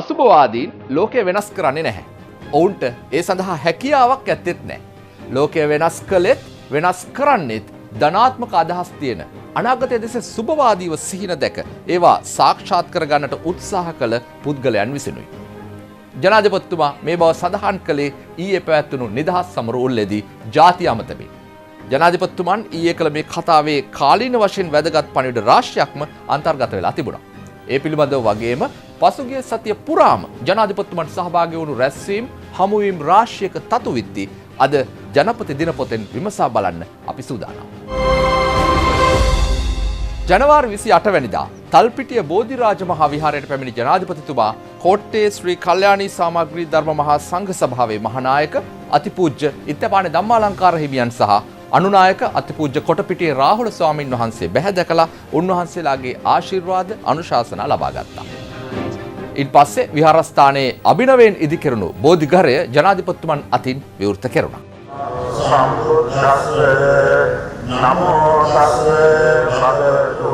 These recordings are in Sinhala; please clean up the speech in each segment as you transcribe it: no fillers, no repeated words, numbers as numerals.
අසුභවාදීන් ලෝකය වෙනස් කරන්නේ නැහැ. ඔවුන්ට ඒ සඳහා හැකියාවක් ඇත්තෙත් නැහැ. ලෝකය වෙනස් කළෙත් වෙනස් කරන්නෙත් ධනාත්මක අදහස් තියෙන අනාගතයේ දෙස සුභවාදීව සිහින දැක ඒවා සාක්ෂාත් කරගන්නට උත්සාහ කළ පුද්ගලයන් විසිනුයි. ජනාධිපතිතුමා මේ බව සඳහන් කළේ ඊයේ පැවැත්වුණු නිදහස් සමරු උල්ලේදී ජාතිය අමතමින්. ජනාධිපතිතුමන් ඊයේ කළ මේ කතාවේ කාලීන වශයෙන් වැදගත් පණිවිඩ රාශියක්ම අන්තර්ගත වෙලා තිබුණා. ඒ පිළිබඳව වගේම පසුගිය සතිය පුරාම ජනාධිපතිතුමන් සහභාගී වුණු රැස්වීම් හමුවීම් රාශියක තතු විත්ති අද ජනපති දිනපොතෙන් විමසා බලන්න අපි සූදානම්. ජනවාරි 28 වැනිදා තල්පිටිය බෝධිරාජ මහා විහාරයට පැමිණි ජනාධිපතිතුමා කෝට්ටේ ශ්‍රී කල්යාණී සාමග්‍රී ධර්ම මහා සංඝ සභාවේ මහානායක අතිපූජ්‍ය ඉත්තපානේ ධම්මාලංකාර හිමියන් සහ අනුනායක අතිපූජ්‍ය කොටපිටියේ රාහුල ස්වාමින් වහන්සේ බැහැ දැකලා උන්වහන්සේලාගේ ආශිර්වාද අනුශාසනා ලබා ගත්තා. ඉන්පස්සේ විහාරස්ථානයේ අභිනවයෙන් ඉදිකෙරුණු බෝධිඝරය ජනාධිපතිතුමන් අතින් විවෘත කෙරුණා. නමෝ තස්සේ භගවතු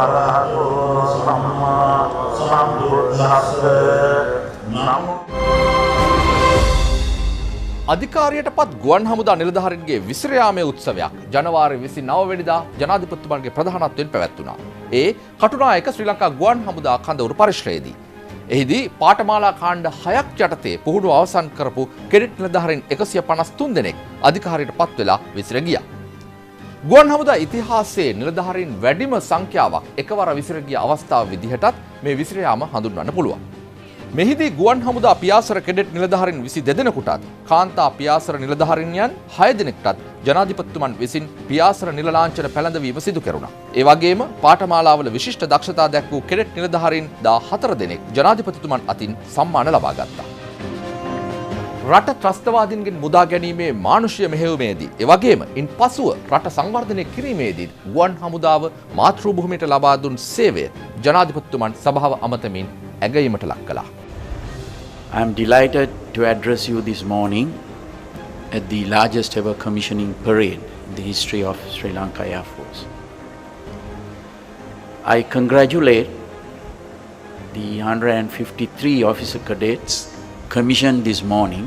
අරහතෝ සම්මා සම්බුද්දස්සේ නමෝ අධිකාරියටපත් ගුවන් හමුදා නිලධාරීන්ගේ විසිර යාමේ උත්සවයක් ජනවාරි 29 වෙනිදා ජනාධිපතිතුමන්ගේ ප්‍රධානත්වයෙන් පැවැත්වුණා. ඒ කටුනායක ශ්‍රී ලංකා ගුවන් හමුදා කඳවුරු පරිශ්‍රයේදී. එහිදී පාඨමාලා කාණ්ඩ 6ක් යටතේ පුහුණුව අවසන් කරපු කෙඩිට් නිලධාරීන් 153 දෙනෙක් අධිකාරියටපත් වෙලා විසිර ගියා. ගුවන් හමුදා ඉතිහාසයේ නිලධාරීන් වැඩිම සංඛ්‍යාවක් එකවර විසිර ගිය අවස්ථාව විදිහටත් මේ විසිර යාම හඳුන්වන්න පුළුවන්. මෙහිදී ගුවන් හමුදා පියාසර කෙඩෙට් නිලධාරීන් 22 දෙනෙකුටත් කාන්තා පියාසර නිලධාරීන්යන් 6 දෙනෙකුටත් ජනාධිපතිතුමන් විසින් පියාසර නිල ලාංඡන පැළඳවීම සිදු කෙරුණා. ඒ වගේම පාඨමාලාවල විශිෂ්ට දක්ෂතා දැක් වූ කෙඩෙට් නිලධාරීන් 14 දෙනෙක් ජනාධිපතිතුමන් අතින් සම්මාන ලබා ගත්තා. රට ත්‍රස්තවාදීන්ගෙන් මුදා ගැනීමේ මානුෂීය මෙහෙයුමේදී ඒ වගේම ඉන් පසුව රට සංවර්ධනය කිරීමේදී ගුවන් හමුදාව මාතෘ භූමියට ලබා දුන් සේවය ජනාධිපතිතුමන් සභාව අමතමින් ඇගයීමට ලක් කළා. I am delighted to address you this morning at the largest ever commissioning parade in the history of Sri Lanka Air Force. I congratulate the 153 officer cadets commissioned this morning,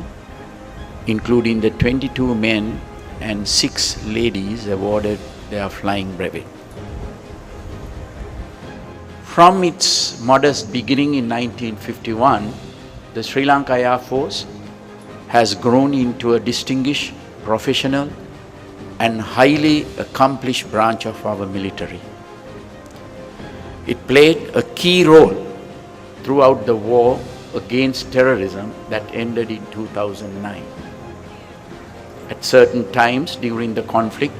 including the 22 men and 6 ladies awarded their flying brevet. From its modest beginning in 1951, the Sri Lanka Air Force has grown into a distinguished, professional and highly accomplished branch of our military. It played a key role throughout the war against terrorism that ended in 2009. At certain times during the conflict,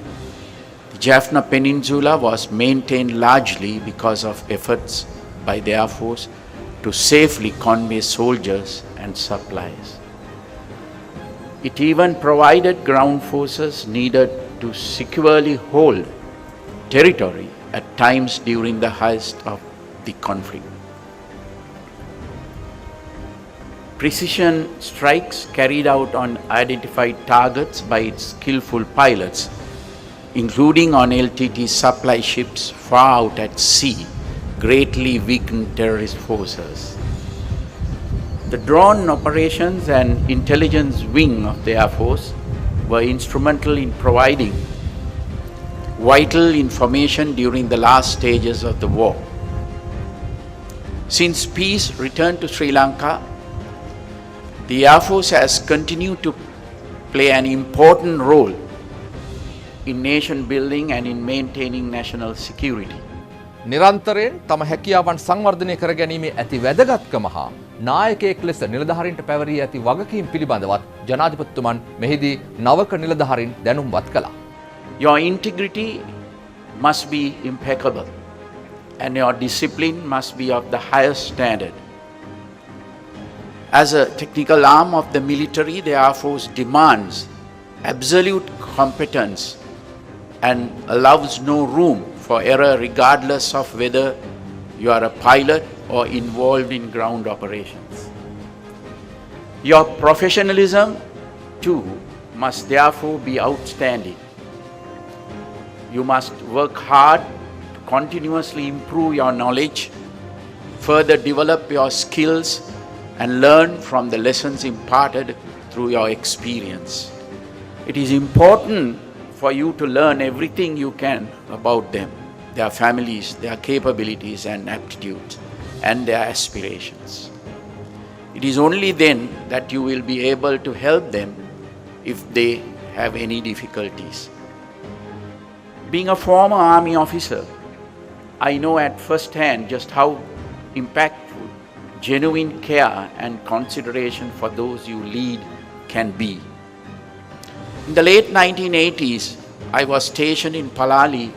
the Jaffna Peninsula was maintained largely because of efforts by the Air Force to safely convey soldiers and supplies. It even provided ground forces needed to securely hold territory at times during the height of the conflict. Precision strikes carried out on identified targets by its skillful pilots, including on LTT supply ships far out at sea, greatly weakened terrorist forces. The drone operations and intelligence wing of the Air Force were instrumental in providing vital information during the last stages of the war. Since peace returned to Sri Lanka, the Air Force has continued to play an important role in nation building and in maintaining national security. නිරන්තරයෙන් තම හැකියාවන් සංවර්ධනය කර ගැනීමේ ඇති වැදගත්කම හා නායකයෙක් ලෙස නිලධාරීන්ට පැවරී ඇති වගකීම් පිළිබඳවත් ජනාධිපතිතුමන් මෙහිදී නවක නිලධාරීන් දැනුම්වත් කළා. Your integrity must be impeccable and your discipline must be of the highest standard. As a technical arm of the military, the Air Force demands absolute competence and allows no room for error regardless of whether you are a pilot or involved in ground operations. Your professionalism too must therefore be outstanding. You must work hard to continuously improve your knowledge, further develop your skills and learn from the lessons imparted through your experience. It is important for you to learn everything you can about them, their families, their capabilities and aptitudes, and their aspirations. It is only then that you will be able to help them if they have any difficulties. Being a former army officer, I know at first hand just how impactful genuine care and consideration for those you lead can be. In the late 1980s, I was stationed in Palali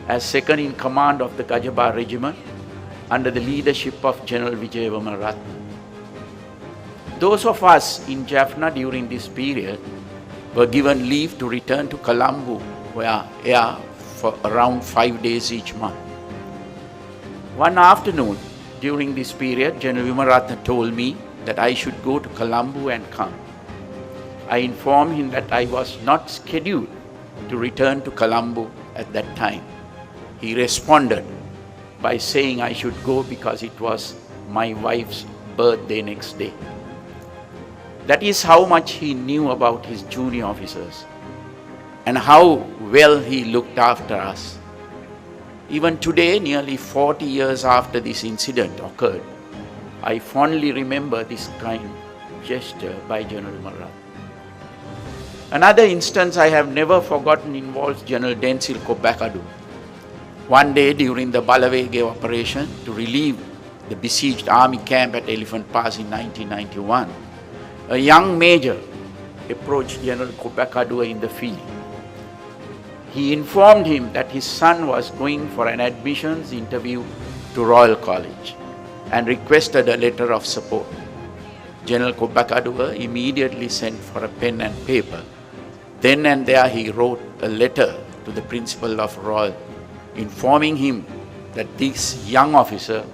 as second in command of the Gotabaya regiment under the leadership of General Vijayawamarath. Those of us in Jaffna during this period were given leave to return to Colombo where for around 5 days each month. One afternoon during this period, General Vimarathna told me that I should go to Colombo and come. I informed him that I was not scheduled to return to Colombo at that time. He responded by saying I should go because it was my wife's birthday next day. That is how much he knew about his junior officers and how well he looked after us. Even today, nearly 40 years after this incident occurred, I fondly remember this kind gesture by General Vimarathna. Another instance I have never forgotten involves General Densil Kobakadu. One day during the Balavege operation to relieve the besieged army camp at Elephant Pass in 1991, a young major approached General Kobakadu in the field. He informed him that his son was going for an admissions interview to Royal College and requested a letter of support. General Kobakadu immediately sent for a pen and paper. Then and there he wrote a letter to the principal of Royal informing him that this young officer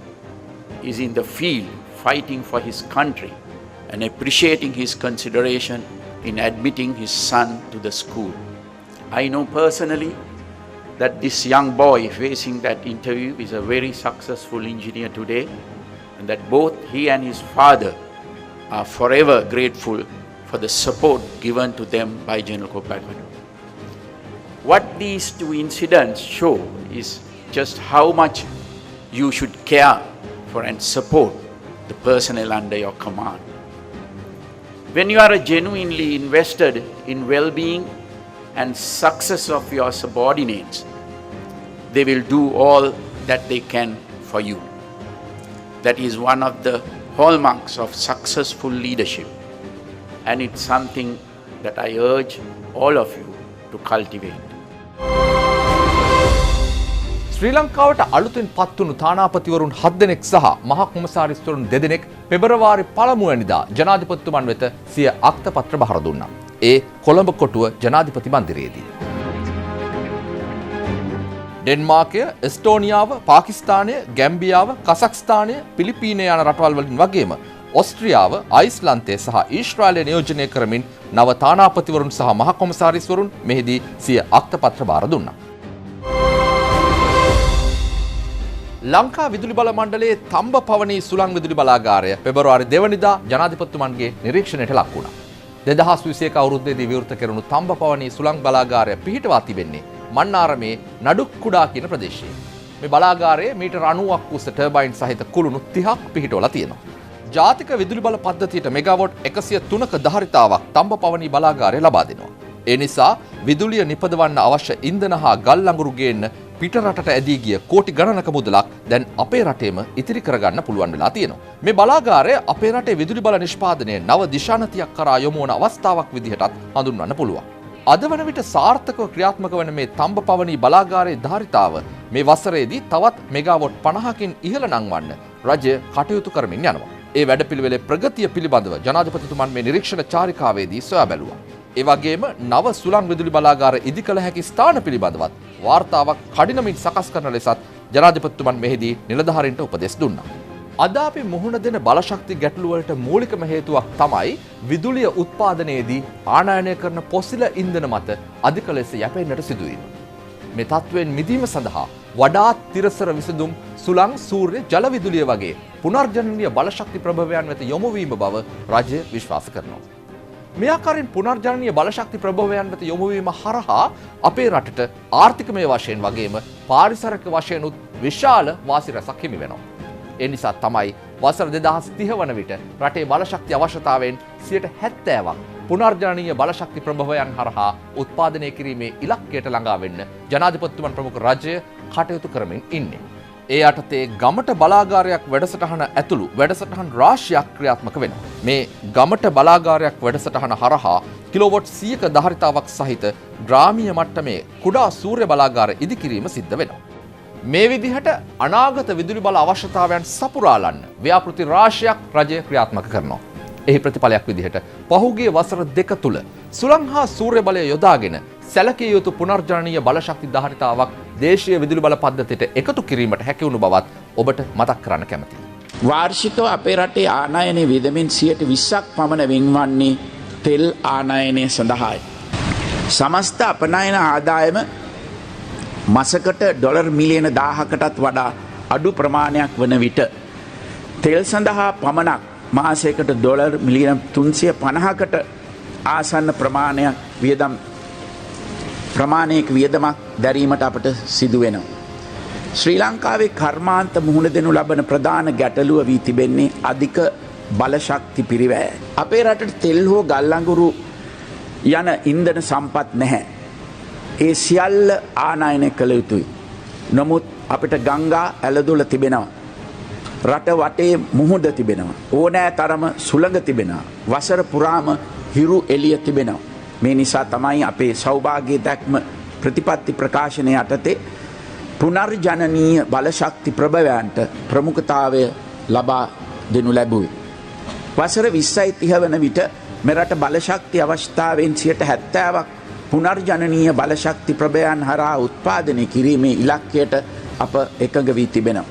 is in the field fighting for his country and appreciating his consideration in admitting his son to the school. I know personally that this young boy facing that interview is a very successful engineer today, and that both he and his father are forever grateful for the support given to them by General Kobakadu. What these two incidents show is just how much you should care for and support the personnel under your command. When you are genuinely invested in well-being and success of your subordinates, they will do all that they can for you. That is one of the hallmarks of successful leadership, and it's something that I urge all of you to cultivate. ශ්‍රී ලංකාවට අලුතෙන් පත්වුණු තානාපතිවරුන් 7 දෙනෙක් සහ මහ කොමසාරිස්වරුන් 2 දෙනෙක් පෙබරවාරි 1 වෙනිදා ජනාධිපතිතුමන් වෙත සිය අක්තපත්‍ර බහර දුන්නා. ඒ කොළඹ කොටුව ජනාධිපති මන්දිරයේදී. ඩෙන්මාර්කය, එස්ටෝනියාව, පාකිස්තානය, ගැම්බියාව, කසක්ස්තානය, පිලිපීනය යන රටවල් වලින් වගේම ඔස්ට්‍රියාව, අයිස්ලන්තය සහ ඊශ්‍රායලය නියෝජනය කරමින් නව තානාපතිවරුන් සහ මහ කොමසාරිස්වරුන් මෙහිදී සිය අක්තපත්‍ර බාර දුන්නා. ලංකා විදුලි බල මණ්ඩලයේ තම්බපවණී සුළං විදුලි බලාගාරය පෙබරවාරි 2 වෙනිදා ජනාධිපතිතුමන්ගේ නිරීක්ෂණයට ලක් වුණා. 2021 අවුරුද්දේදී විවෘත කෙරුණු තම්බපවණී සුළං බලාගාරය පිහිටවා තිබෙන්නේ මන්නාරමේ නඩුක්කුඩා කියන ප්‍රදේශයේ. මේ බලාගාරයේ මීටර 90ක් උස ටර්බයින් සහිත කුළුණු 30ක් පිහිටවලා තියෙනවා. ජාතික විදුලි බල පද්ධතියට මෙගාවොට් 103ක ධාරිතාවක් තම්බපවණී බලාගාරය ලබා දෙනවා. ඒ නිසා විදුලිය නිපදවන්න අවශ්‍ය ඉන්ධන හා ගල් අඟුරු ගේන්න පිටරටට ඇදී ගිය කෝටි ගණනක මුදලක් දැන් අපේ රටේම ඉතිරි කරගන්න පුළුවන් වෙලා තියෙනවා. මේ බලාගාරය අපේ රටේ විදුලි බල නිෂ්පාදනයේ නව දිශානතියක් කරා යොමු වන අවස්ථාවක් විදිහටත් හඳුන්වන්න පුළුවන්. අද වන විට සාර්ථකව ක්‍රියාත්මක වන මේ තම්බපවණී බලාගාරයේ ධාරිතාව මේ වසරේදී තවත් මෙගාවොට් 50කින් ඉහළ නංවන්න රජය කටයුතු කරමින් යනවා. ඒ වැඩපිළිවෙලේ ප්‍රගතිය පිළිබඳව ජනාධිපතිතුමන් මේ නිරීක්ෂණ චාරිකාවේදී සොයා බැලුවා. ඒ වගේම නව සුළං විදුලි බලාගාර ඉදිකළ හැකි ස්ථාන පිළිබඳවත් වාර්තාවක් කඩිනමින් සකස් කරන ලෙසත් ජනාධිපතිතුමන් මෙහිදී නිලධාරීන්ට උපදෙස් දුන්නා. අද අපි මුහුණ දෙන බලශක්ති ගැටලු වලට මූලිකම හේතුවක් තමයි විදුලිය උත්පාදනයේදී ආනයනය කරන පොසිල ඉන්ධන මත අධික ලෙස යැපෙන්නට සිදුවීම. මේ තත්ත්වයෙන් මිදීම සඳහා වඩාත් තිරසර විසඳුම් සුළං සූර්ය ජල විදුලිය වගේ පුනර්ජනනීය බලශක්ති ප්‍රභවයන් වෙත යොමු වීම බව රජය විශ්වාස කරනවා. මේ ආකාරයෙන් පුනර්ජනනීය බලශක්ති ප්‍රභවයන් වෙත යොමු වීම හරහා අපේ රටට ආර්ථිකමය වශයෙන් වගේම පාරිසරික වශයෙන් උත් විශාල වාසි රැසක් හිමි වෙනවා. ඒ නිසා තමයි වසර 2030 වන විට රටේ බලශක්ති අවශ්‍යතාවයෙන් 70%ක් පුනර්ජනනීය බලශක්ති ප්‍රභවයන් හරහා උත්පාදනය කිරීමේ ඉලක්කයට ළඟා වෙන්න ජනාධිපතිතුමන් ප්‍රමුඛ රජය කටයුතු කරමින් ඉන්නේ. ඒ යටතේ ගමට බලාගාරයක් වැඩසටහන ඇතුළු වැඩසටහන් රාශියක් ක්‍රියාත්මක වෙනවා. මේ ගමට බලාගාරයක් වැඩසටහන හරහා කිලෝවොට් 100ක ධාරිතාවක් සහිත ග්‍රාමීය මට්ටමේ කුඩා සූර්ය බලාගාර ඉදිකිරීම සිද්ධ වෙනවා. මේ විදිහට අනාගත විදුලි බල අවශ්‍යතාවයන් සපුරාලන්න ව්‍යාපෘති රාශියක් රජය ක්‍රියාත්මක කරනවා. එහි ප්‍රතිඵලයක් විදිහට පහුගිය වසර දෙක තුල සුළං හා සූර්ය බලය යොදාගෙන සැලකිය යුතු පුනර්ජනනීය බලශක්ති ධාරිතාවක් දේශීය විදුලි බල පද්ධතියට එකතු කිරීමට හැකි වුණු බවත් ඔබට මතක් කරන්න කැමතියි. වාර්ෂිකව අපේ රටේ ආනයනයේ වියදමින් 20%ක් පමණ වෙන්වන්නේ තෙල් ආනයනය සඳහායි. සමස්ත අපනයන ආදායම මසකට ඩොලර් මිලියන 1000කටත් වඩා අඩු ප්‍රමාණයක් වන විට තෙල් සඳහා පමණක් මාසයකට ඩොලර් මිලියන 350කට ආසන්න ප්‍රමාණයක වියදමක් දැරීමට අපට සිදු වෙනවා. ශ්‍රී ලංකාවේ කර්මාන්ත මුහුණ දෙනු ලබන ප්‍රධාන ගැටලුව වී තිබෙන්නේ අධික බලශක්ති පිරිවැයයි. අපේ රටට තෙල් හෝ ගල් අඟුරු යන ඉන්ධන සම්පත් නැහැ. ඒ සියල්ල ආනයනය කළ යුතුයි. නමුත් අපිට ගංගා ඇලදොල තිබෙනවා. රට වටේ මුහුද තිබෙනවා. ඕනෑ තරම සුළඟ තිබෙනවා. වසර පුරාම හිරු එළිය තිබෙනවා. මේ නිසා තමයි අපේ සෞභාග්‍ය දැක්ම ප්‍රතිපත්ති ප්‍රකාශනය යටතේ පුනර්ජනනීය බලශක්ති ප්‍රභවයන්ට ප්‍රමුඛතාවය ලබා දෙනු ලැබුවේ. වසර 2030 වන විට මෙරට බලශක්ති අවශ්‍යතාවයෙන් 70%ක් පුනර්ජනනීය බලශක්ති ප්‍රභවයන් හරහා උත්පාදනය කිරීමේ ඉලක්කයට අප එකඟ වී තිබෙනවා.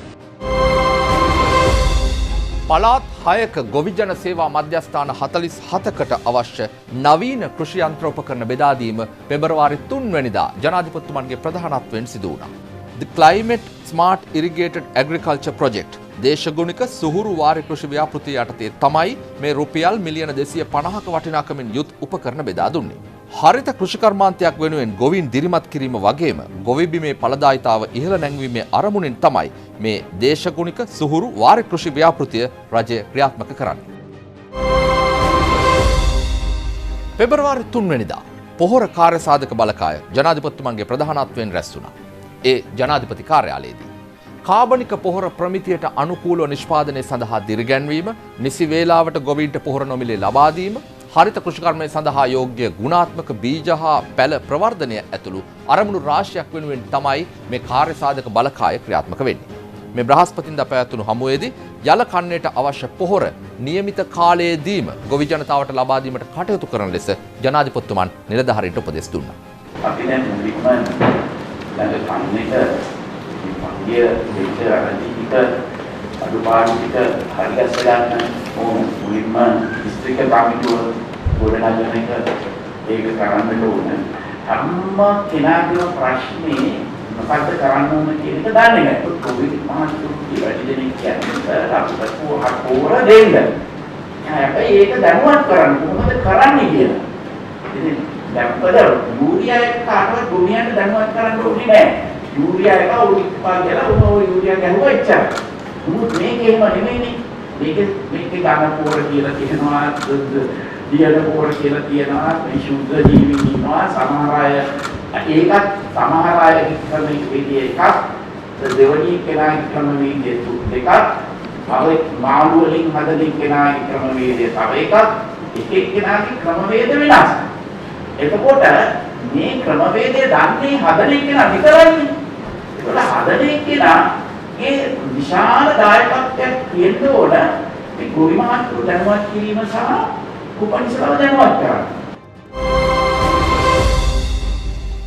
පළාත් 6ක ගොවිජන සේවා මධ්‍යස්ථාන 47කට අවශ්‍ය නවීන කෘෂි යන්ත්‍ර උපකරණ බෙදා දීම පෙබරවාරි 3 වෙනිදා ජනාධිපතිතුමන්ගේ ප්‍රධානත්වයෙන් සිදු වුණා. The Climate Smart Irrigated Agriculture Project දේශගුණික සුහුරු වාරි කෘෂි ව්‍යාපෘතිය යටතේ තමයි මේ රුපියල් මිලියන 250ක වටිනාකමින් යුත් උපකරණ බෙදා දුන්නේ. හරිත කෘෂිකර්මාන්තයක් වෙනුවෙන් ගොවීන් දිරිමත් කිරීම වගේම ගොවිබිමේ ඵලදායීතාව ඉහළ නැංවීමේ අරමුණින් තමයි මේ දේශගුණික සුහුරු වාරි කෘෂි ව්‍යාපෘතිය රජය ක්‍රියාත්මක කරන්නේ. පෙබරවාරි 3 වෙනිදා පොහොර කාර්යසාධක බලකාය ජනාධිපතිතුමන්ගේ ප්‍රධානත්වයෙන් රැස් වුණා. ඒ ජනාධිපති කාර්යාලයේදී කාබනික පොහොර ප්‍රමිතියට අනුකූලව නිෂ්පාදනය සඳහා දිරිගැන්වීම, නිසි වේලාවට ගොවීන්ට පොහොර නොමිලේ ලබා දීම, හරිත කෘෂිකර්මය සඳහා යෝග්‍ය ගුණාත්මක බීජ හා පැළ ප්‍රවර්ධනය ඇතුළු අරමුණු රාශියක් වෙනුවෙන් තමයි මේ කාර්යසාධක බලකාය ක්‍රියාත්මක වෙන්නේ. මේ බ්‍රහස්පතින්දා පැවැත්වුණු හමුවේදී යල කන්නයට අවශ්‍ය පොහොර නියමිත කාලයේදීම ගොවි ජනතාවට ලබා දීමට කටයුතු කරන ලෙස ජනාධිපතිතුමන් නිලධාරීන්ට උපදෙස් දුන්නා. අපි දැන් මුලින්ම ළඟ කන්නේට පන්දිය දෙක අරදික අඩුපාඩු ටික හරියට ගන්න ඕන. මුලින්ම දිස්ත්‍රික්ක කමිටුව ගොඩනගන එක ඒක කරන්නට ඕන. හැම කෙනාගේම ප්‍රශ්නේ මොකක්ද කරන්න ඕන කියන එක දන්නේ නැහැ. කොවිඩ් මහත්තුන්ගේ වැඩිදෙනෙක් කියන්නේ අපිට පොහොර දෙන්න. හැබැයි ඒක දැනුවත් කරන්න කොහොමද කරන්නේ කියලා. ඉතින් දැක්කද යූරියා එක කාටවත් ගොවියන්ට දැනුවත් කරන්න ඕනේ නැහැ. යූරියා එක උඩිපා කියලා ඔය යූරියා ගහුවා ඉච්චා. මුත් මේකේම නෙමෙයිනේ. මේකේ ගන්න පොර කියලා කියනවා, දියල පොර කියලා කියනවා, මේ ශුද්ධ ජීවීන් ඉන්නවා, සමහර අය ඒකත් සමහර අය ක්‍රමික විදිය එකක්, දෙවනි කෙනාගේ ක්‍රම වේදය දෙකක්, තව මාළු වලින් හදන කෙනාගේ ක්‍රම වේදය තව එකක්, එක එක්කෙනාගේ ක්‍රම වේද වෙනස්. එතකොට මේ ක්‍රම වේදය දන්නේ හදන කෙනා විතරයිනේ. ඒකට හදන කෙනා ඒ විශාල දායකත්වයක් තියෙන්න ඕන මේ ගොවි මහත්තුරු දැනුවත් කිරීම සහ කුපනිසලව දැනුවත් කරන්න.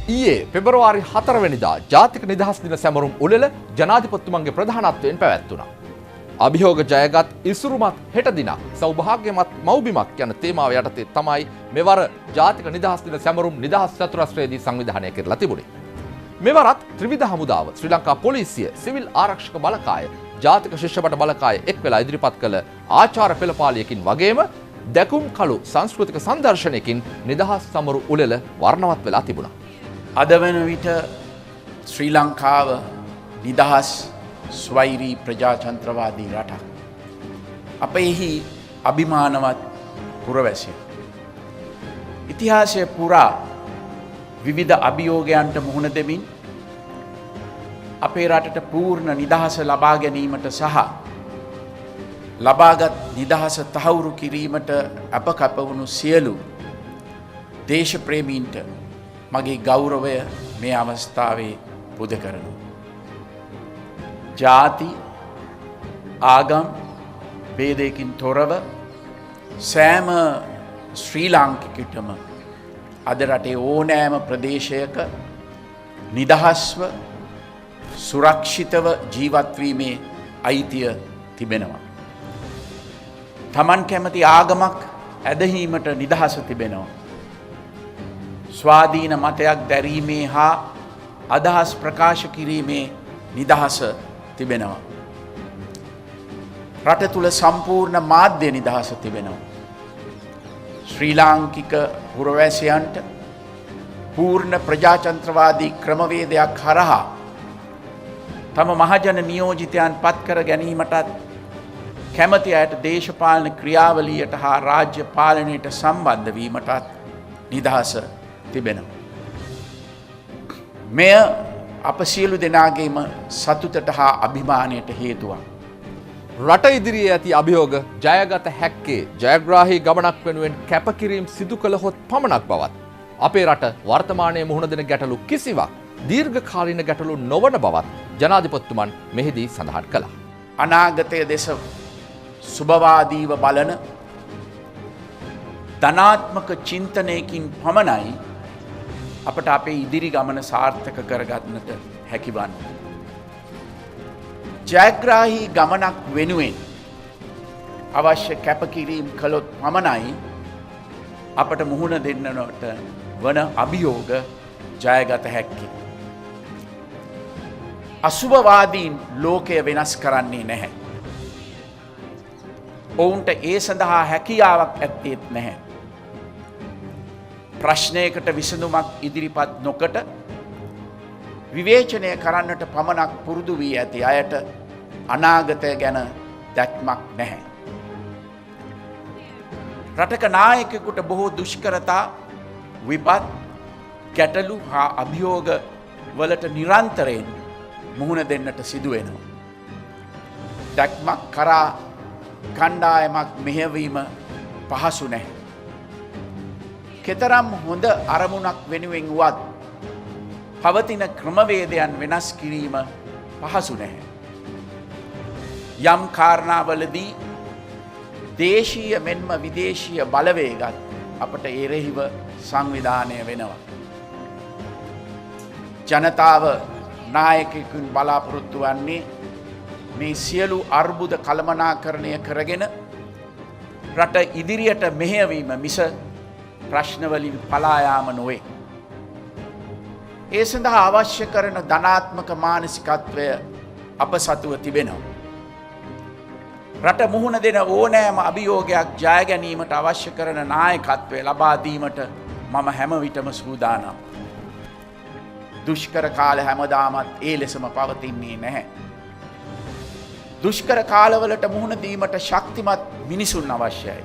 ඊයේ පෙබරවාරි 4 වෙනිදා ජාතික නිදහස් දින සැමරුම් උළෙල ජනාධිපතිතුමන්ගේ ප්‍රධානත්වයෙන් පැවැත්වුණා. අභියෝග ජයගත් ඉසුරුමත් හෙට දිනක් සෞභාග්‍යමත් මව්බිමක් යන තේමාව යටතේ තමයි මෙවර ජාතික නිදහස් දින සැමරුම් නිදහස් චතුරස්‍රයේදී සංවිධානය කරලා තිබුණේ. මෙවරත් ත්‍රිවිධ හමුදාව, ශ්‍රී ලංකා පොලිසිය, සිවිල් ආරක්ෂක බලකාය, ජාතික ශිෂ්‍යපට බලකාය එක් වෙලා ඉදිරිපත් කළ ආචාර පෙළපාලියකින් වගේම දැකුම් කළු සංස්කෘතික සංදර්ශනයකින් නිදහස් සමරු උළෙල වර්ණවත් වෙලා තිබුණා. අද වන විට ශ්‍රී ලංකාව නිදහස් ස්වෛරී ප්‍රජාතන්ත්‍රවාදී රටක්. අප එහි අභිමානවත් පුරවැසිය. ඉතිහාසය පුරා විවිධ අභියෝගයන්ට මුහුණ දෙමින් අපේ රටට පූර්ණ නිදහස ලබා ගැනීමට සහ ලබාගත් නිදහස තහවුරු කිරීමට අප වුණු සියලු දේශප්‍රේමීන්ට මගේ ගෞරවය මේ අවස්ථාවේ පුද කරනවා. ජාති ආගම් ભેදයකින් තොරව සෑම ශ්‍රී ලාංකිකයටම අද රටේ ඕනෑම ප්‍රදේශයක නිදහස්ව සුරක්ෂිතව ජීවත්වීමේ අයිතිය තිබෙනවා. තමන් කැමති ආගමක් ඇදහීමට නිදහස තිබෙනවා. ස්වාධීන මතයක් දැරීමේ හා අදහස් ප්‍රකාශ කිරීමේ නිදහස තිබෙනවා. රට තුළ සම්පූර්ණ මාධ්‍ය නිදහස තිබෙනවා. ශ්‍රී ලාංකික පුරවැසියන්ට පූර්ණ ප්‍රජාතන්ත්‍රවාදී ක්‍රමවේදයක් හරහා තම මහජන නියෝජිතයන් පත් කර ගැනීමටත් කැමති අයට දේශපාලන ක්‍රියාවලියට හා රාජ්‍ය පාලනයට සම්බන්ධ වීමටත් නිදහස තිබෙනවා. මෙය අප සියලු දෙනාගේම සතුටට හා අභිමානයට හේතුවක්. රට ඉදිරියේ ඇති අභියෝග ජයගත හැක්කේ ජයග්‍රාහී ගමනක් වෙනුවෙන් කැපකිරීම් සිදු කළහොත් පමණක් බවත් අපේ රට වර්තමානයේ මුහුණ දෙන ගැටලු කිසිවක් දීර්ඝකාලීන ගැටලු නොවන බවත් ජනාධිපතිතුමන් මෙහිදී සඳහන් කළා. අනාගතය දෙස සුබවාදීව බලන ධනාත්මක චින්තනයකින් පමණයි අපට අපේ ඉදිරි ගමන සාර්ථක කරගන්නට හැකිවන්නේ. ජයග්‍රාහී ගමනක් වෙනුවෙන් අවශ්‍ය කැපකිරීම් කළොත් පමණයි අපට මුහුණ දෙන්නට වන අභියෝග ජයගත හැක්කේ. අසුභවාදීන් ලෝකය වෙනස් කරන්නේ නැහැ. ඔවුන්ට ඒ සඳහා හැකියාවක් ඇත්තේත් නැහැ. ප්‍රශ්නයකට විසඳුමක් ඉදිරිපත් නොකොට විවේචනය කරන්නට පමණක් පුරුදු වී ඇති අයට අනාගතය ගැන දැක්මක් නැහැ. රටක නායකයෙකුට බොහෝ දුෂ්කරතා විපත් ගැටලු හා අභියෝග වලට නිරන්තරයෙන් මුහුණ දෙන්නට සිදුවෙනවා. දැක්මක් කරා කණ්ඩායමක් මෙහෙවීම පහසු නැහැ. කෙතරම් හොඳ අරමුණක් වෙනුවෙන් වුවත් පවතින ක්‍රමවේදයන් වෙනස් කිරීම පහසු නැහැ. යම් කාරණාවලදී දේශීය මෙන්ම විදේශීය බලවේගත් අපට එරෙහිව සංවිධානය වෙනවා. ජනතාව නායකයෙකුන් බලාපොරොත්තු වන්නේ මේ සියලු අර්බුද කළමනාකරණය කරගෙන රට ඉදිරියට මෙහෙයවීම මිස ප්‍රශ්නවලින් පලා යාම නොවේ. ඒ සඳහා අවශ්‍ය කරන ධනාත්මක මානසිකත්වය අප සතුව තිබෙනවා. රට මුහුණ දෙන ඕනෑම අභියෝගයක් ජය ගැනීමට අවශ්‍ය කරන නායකත්වය ලබා දීමට මම හැම විටම සූදානම්. දුෂ්කර කාල හැමදාමත් ඒ ලෙසම පවතින්නේ නැහැ. දුෂ්කර කාලවලට මුහුණ දීමට ශක්තිමත් මිනිසුන් අවශ්‍යයි.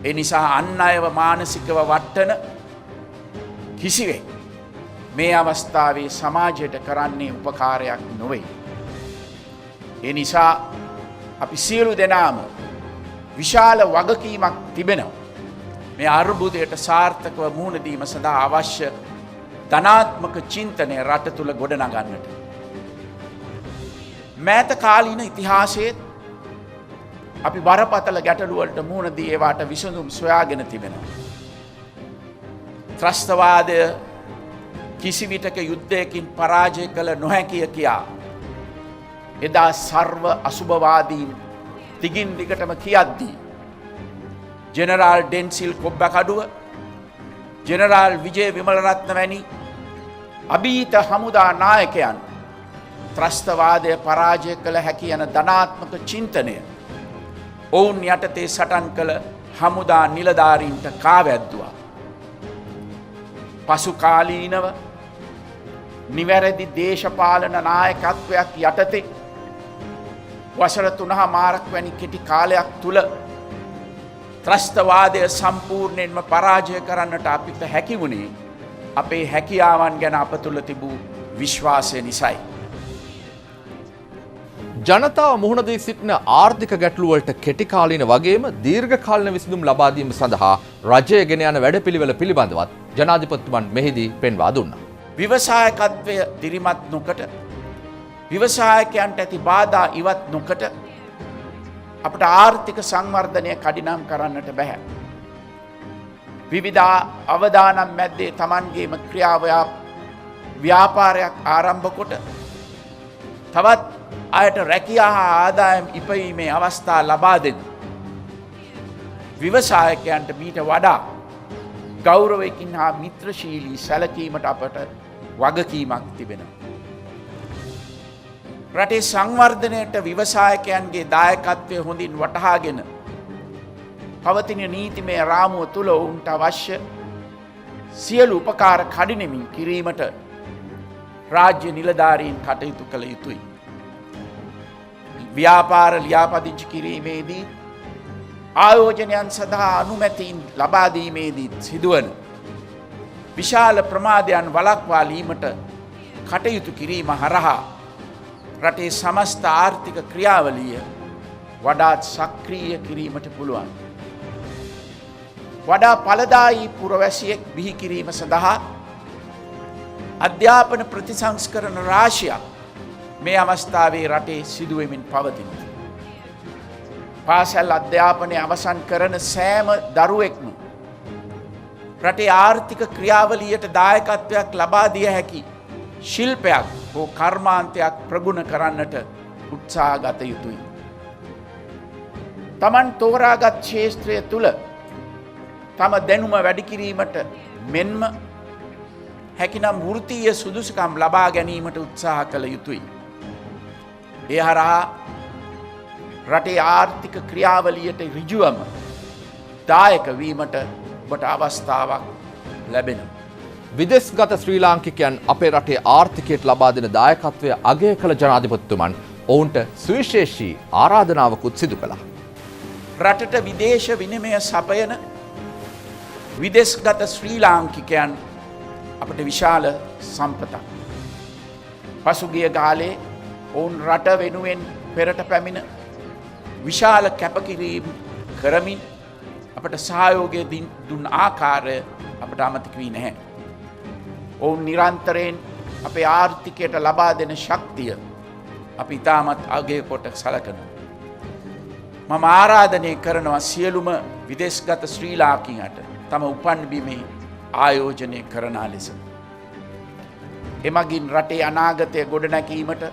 ඒ නිසා අන් අයව මානසිකව වට්ටන කිසිවෙක් මේ අවස්ථාවේ සමාජයට කරන්නේ උපකාරයක් නොවේ. ඒ නිසා අපි සියලු දෙනාම විශාල වගකීමක් තිබෙනවා. මේ අර්බුදයට සාර්ථකව මුහුණ දීම සඳහා අවශ්‍ය ධනාත්මක චින්තනය රට තුළ ගොඩනගන්නට. මෑත කාලීන ඉතිහාසයේ අපි බරපතල ගැටලුවලට මුහුණ දී ඒවාට විසඳුම් සොයාගෙන තිබෙනවා. ත්‍රස්තවාදය කිසිවිටක යුද්ධයකින් පරාජය කළ නොහැකිය කියා එදා සර්ව අසුභවාදීන් දිගින් දිගටම කියද්දී ජෙනරාල් ඩෙන්සිල් කොබ්බකඩුව ජෙනරාල් විජය විමලරත්න වැනි අභීත හමුදා නායකයන් ත්‍රස්තවාදය පරාජය කළ හැකි යන ධනාත්මක චින්තනය ඔවුන් යටතේ සටන් කළ හමුදා නිලධාරීන්ට කාවැද්දුවා. පසු කාලීනව නිවැරදි දේශපාලන නායකත්වයක් යටතේ වසර 3.5ක් වැනි කෙටි කාලයක් තුල ත්‍රස්තවාදය සම්පූර්ණයෙන්ම පරාජය කරන්නට අපිට හැකි වුණේ අපේ හැකියාවන් ගැන අප තුළ තිබූ විශ්වාසය නිසායි. ජනතාව මුහුණ දී සිටින ආර්ථික ගැටලු වලට කෙටි කාලීන වගේම දීර්ඝ කාලීන විසඳුම් ලබා දීම සඳහා රජය ගෙන යන වැඩපිළිවෙල පිළිබඳවත් ජනාධිපතිතුමන් මෙහිදී පෙන්වා දුන්නා. ව්‍යවසායකත්වය දිරිමත් නොකොට ව්‍යවසායකයන්ට ඇති බාධා ඉවත් නොකොට අපට ආර්ථික සංවර්ධනය කඩිනම් කරන්නට බැහැ. විවිධ අවදානම් මැද්දේ Tamanගේම ව්‍යාපාරයක් ආරම්භ කොට තවත් අයට රැකියා හා ආදායම් ඉපයීමේ අවස්ථා ලබා දෙන්න. ව්‍යවසායකයන්ට මීට වඩා ගෞරවයකින් හා මිත්‍රශීලී සැලකීමට අපට වගකීමක් තිබෙනවා. රටේ සංවර්ධනයට ව්‍යවසායකයන්ගේ දායකත්වය හොඳින් වටහාගෙන පවතින නීතිමය රාමුව තුළ ඔවුන්ට අවශ්‍ය සියලු උපකාර කඩිනෙමින් කිරීමට රාජ්‍ය නිලධාරීන් කටයුතු කළ යුතුයි. ව්‍යාපාර ලියාපදිංචි කිරීමේදී ආයෝජනයන් සඳහා අනුමැතීන් ලබා දීමේදී සිදුවන විශාල ප්‍රමාදයන් වළක්වාලීමට කටයුතු කිරීම හරහා රටේ සමස්ත ආර්ථික ක්‍රියාවලිය වඩාත් සක්‍රීය කිරීමට පුළුවන්. වඩා ඵලදායී පුරවැසියෙක් බිහි කිරීම සඳහා අධ්‍යාපන ප්‍රතිසංස්කරණ රාශියක් මේ අවස්ථාවේ රටේ සිදුවෙමින් පවතින. පාසල් අධ්‍යාපනය අවසන් කරන සෑම දරුවෙක්ම රටේ ආර්ථික ක්‍රියාවලියට දායකත්වයක් ලබා දිය හැකි ශිල්පයක් හෝ කර්මාන්තයක් ප්‍රගුණ කරන්නට උත්සාහ ගත යුතුයි. Taman තෝරාගත් ක්ෂේත්‍රය තුල තම දැනුම වැඩි කිරීමට මෙන්ම හැකිනම් වෘත්තීය සුදුසුකම් ලබා ගැනීමට උත්සාහ කළ යුතුයි. ඒ හරහා රටේ ආර්ථික ක්‍රියාවලියට ඍජුවම දායක වීමට ඔබට අවස්ථාවක් ලැබෙනවා. විදේශගත ශ්‍රී ලාංකිකයන් අපේ රටේ ආර්ථිකයට ලබා දෙන දායකත්වය අගය කළ ජනාධිපතිතුමන් ඔවුන්ට සුවිශේෂී ආරාධනාවකුත් සිදු කළා. රටට විදේශ විනිමය සපයන විදේශගත ශ්‍රී ලාංකිකයන් අපට විශාල සම්පතක්. පසුගිය කාලේ ඔවුන් රට වෙනුවෙන් පෙරට පැමිණ විශාල කැපකිරීම් කරමින් අපට සහයෝගය දුන් ආකාරය අපට අමතක වී නැහැ. ඔවුන් නිරන්තරයෙන් අපේ ආර්ථිකයට ලබා දෙන ශක්තිය අපි ඉතාමත් අගය කොට සලකනවා. මම ආරාධනය කරනවා සියලුම විදේශගත ශ්‍රී ලාංකිකයන්ට තම උපන් බිමේ ආයෝජනය කරන ලෙස. එමගින් රටේ අනාගතය ගොඩනැගීමට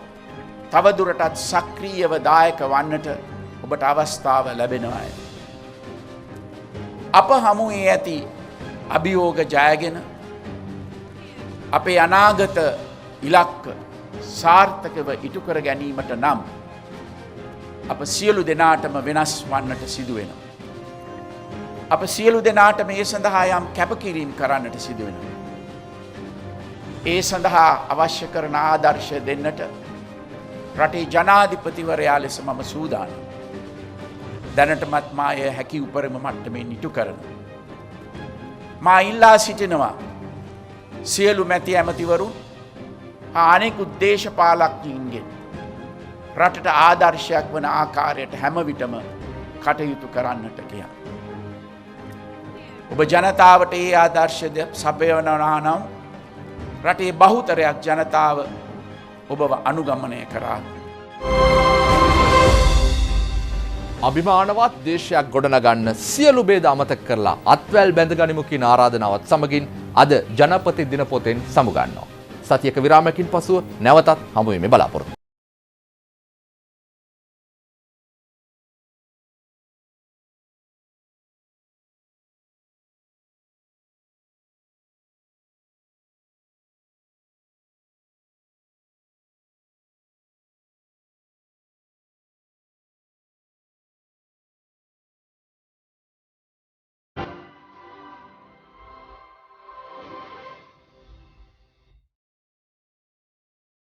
තවදුරටත් සක්‍රීයව දායක වන්නට ඔබට අවස්ථාව ලැබෙනවා. අප හමුවේ ඇති අභියෝග ජයගෙන අපේ අනාගත ඉලක්ක සාර්ථකව ඉටු කර ගැනීමට නම් අප සියලු දෙනාටම වෙනස් වන්නට සිදු වෙනවා. අප සියලු දෙනාට මේ සඳහා යම් කැපකිරීම කරන්නට සිදු වෙනවා. ඒ සඳහා අවශ්‍ය කරන ආදර්ශ දෙන්නට රටේ ජනාධිපතිවරයා ලෙස මම සූදානම්. දැනටමත් මා එය හැකි උපරිම මට්ටමින් ඉටු කරනවා. මා ඉල්ලා සිටිනවා සියලු මැති ඇමතිවරුන් අනෙකුත් දේශපාලඥයින්ගෙන් රටට ආදර්ශයක් වන ආකාරයට හැම විටම කටයුතු කරන්නට කියලා. ඔබ ජනතාවට ඒ ආදර්ශය සපයනවා නම් රටේ බහුතරයක් ජනතාව ඔබව අනුගමනය කරා. අභිමානවත් දේශයක් ගොඩනගන්න සියලු බේද අමතක කරලා අත්වැල් බැඳ ගනිමු කියන ආරාධනාවත් සමගින් අද ජනපති දිනපොතෙන් සමුගන්නවා. සතියක විරාමයකින් පසුව නැවතත් හමු වෙමි බලාපොරොත්තු.